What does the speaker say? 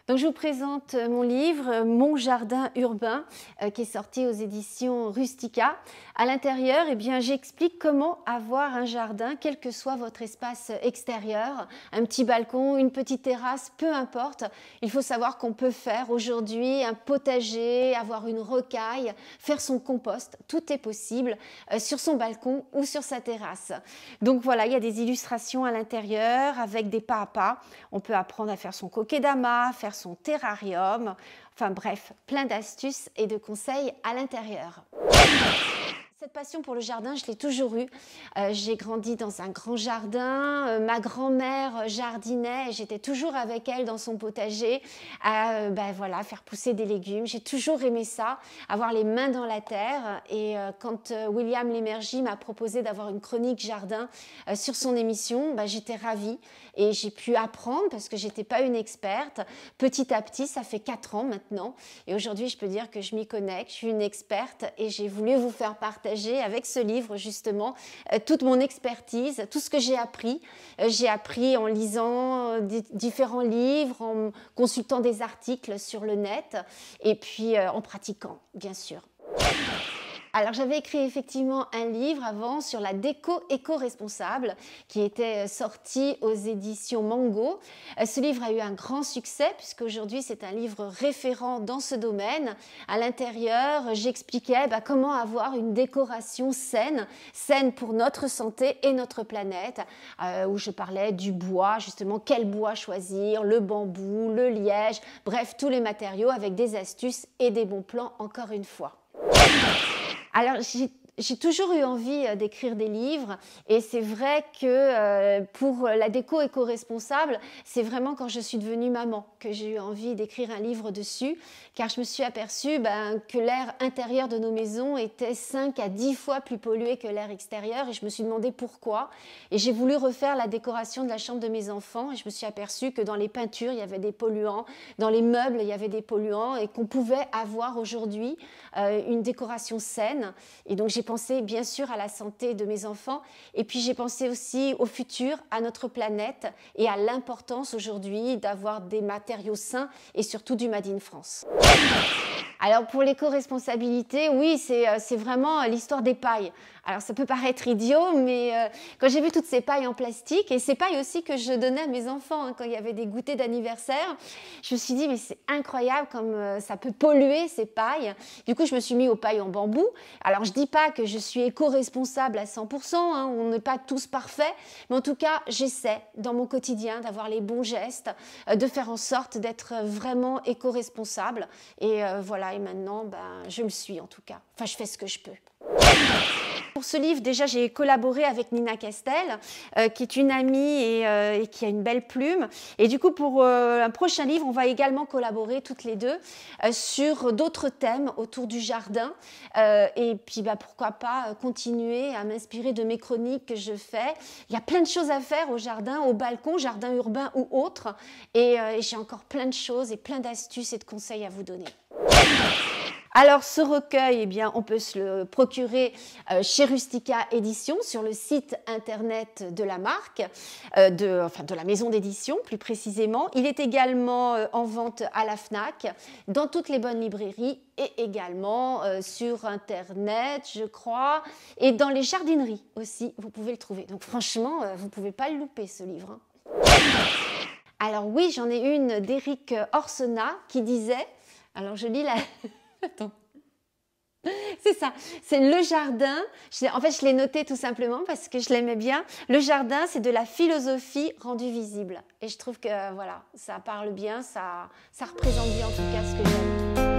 Donc je vous présente mon livre Mon jardin urbain qui est sorti aux éditions Rustica. À l'intérieur, j'explique comment avoir un jardin, quel que soit votre espace extérieur, un petit balcon, une petite terrasse, peu importe. Il faut savoir qu'on peut faire aujourd'hui un potager, avoir une rocaille, faire son compost, tout est possible sur son balcon ou sur sa terrasse. Donc voilà, il y a des illustrations à l'intérieur avec des pas à pas. On peut apprendre à faire son kokedama, faire son terrarium, enfin bref, plein d'astuces et de conseils à l'intérieur. Cette passion pour le jardin, je l'ai toujours eue. J'ai grandi dans un grand jardin, ma grand-mère jardinait, j'étais toujours avec elle dans son potager à faire pousser des légumes. J'ai toujours aimé ça, avoir les mains dans la terre. Et quand William Lémergie m'a proposé d'avoir une chronique jardin sur son émission, j'étais ravie et j'ai pu apprendre parce que je n'étais pas une experte. Petit à petit, ça fait 4 ans maintenant et aujourd'hui, je peux dire que je m'y connais, que je suis une experte et j'ai voulu vous faire partager avec ce livre justement toute mon expertise, tout ce que j'ai appris. J'ai appris en lisant différents livres, en consultant des articles sur le net et puis en pratiquant, bien sûr. Alors j'avais écrit effectivement un livre avant sur la déco éco-responsable qui était sorti aux éditions Mango. Ce livre a eu un grand succès puisqu'aujourd'hui c'est un livre référent dans ce domaine. À l'intérieur, j'expliquais comment avoir une décoration saine, saine pour notre santé et notre planète, où je parlais du bois, justement quel bois choisir, le bambou, le liège, bref tous les matériaux avec des astuces et des bons plans encore une fois. Alors, j'ai toujours eu envie d'écrire des livres et c'est vrai que pour la déco éco-responsable, c'est vraiment quand je suis devenue maman que j'ai eu envie d'écrire un livre dessus car je me suis aperçue que l'air intérieur de nos maisons était 5 à 10 fois plus pollué que l'air extérieur et je me suis demandé pourquoi. Et j'ai voulu refaire la décoration de la chambre de mes enfants et je me suis aperçue que dans les peintures, il y avait des polluants, dans les meubles, il y avait des polluants et qu'on pouvait avoir aujourd'hui une décoration saine. Et donc j'ai pensé bien sûr à la santé de mes enfants et puis j'ai pensé aussi au futur, à notre planète et à l'importance aujourd'hui d'avoir des matériaux sains et surtout du Made in France. Alors pour l'éco-responsabilité, oui, c'est vraiment l'histoire des pailles. Alors ça peut paraître idiot, mais quand j'ai vu toutes ces pailles en plastique, et ces pailles aussi que je donnais à mes enfants quand il y avait des goûters d'anniversaire, je me suis dit mais c'est incroyable comme ça peut polluer ces pailles. Du coup je me suis mis aux pailles en bambou. Alors je dis pas que je suis éco-responsable à 100%, on n'est pas tous parfaits, mais en tout cas j'essaie dans mon quotidien d'avoir les bons gestes, de faire en sorte d'être vraiment éco-responsable. Et voilà, et maintenant je le suis en tout cas. Enfin je fais ce que je peux. Pour ce livre, déjà, j'ai collaboré avec Nina Castel, qui est une amie et qui a une belle plume. Et du coup, pour un prochain livre, on va également collaborer toutes les deux sur d'autres thèmes autour du jardin. Et puis, pourquoi pas continuer à m'inspirer de mes chroniques que je fais. Il y a plein de choses à faire au jardin, au balcon, jardin urbain ou autre. Et j'ai encore plein de choses et plein d'astuces et de conseils à vous donner. Alors ce recueil, on peut se le procurer chez Rustica Éditions sur le site internet de la marque, de la maison d'édition plus précisément. Il est également en vente à la Fnac, dans toutes les bonnes librairies et également sur internet, je crois, et dans les jardineries aussi, vous pouvez le trouver. Donc franchement, vous ne pouvez pas le louper ce livre. Alors oui, j'en ai une d'Éric Orsena qui disait, alors je lis la... Attends. C'est ça, c'est le jardin. En fait, je l'ai noté tout simplement parce que je l'aimais bien. Le jardin, c'est de la philosophie rendue visible. Et je trouve que voilà, ça parle bien, ça représente bien en tout cas ce que j'aime.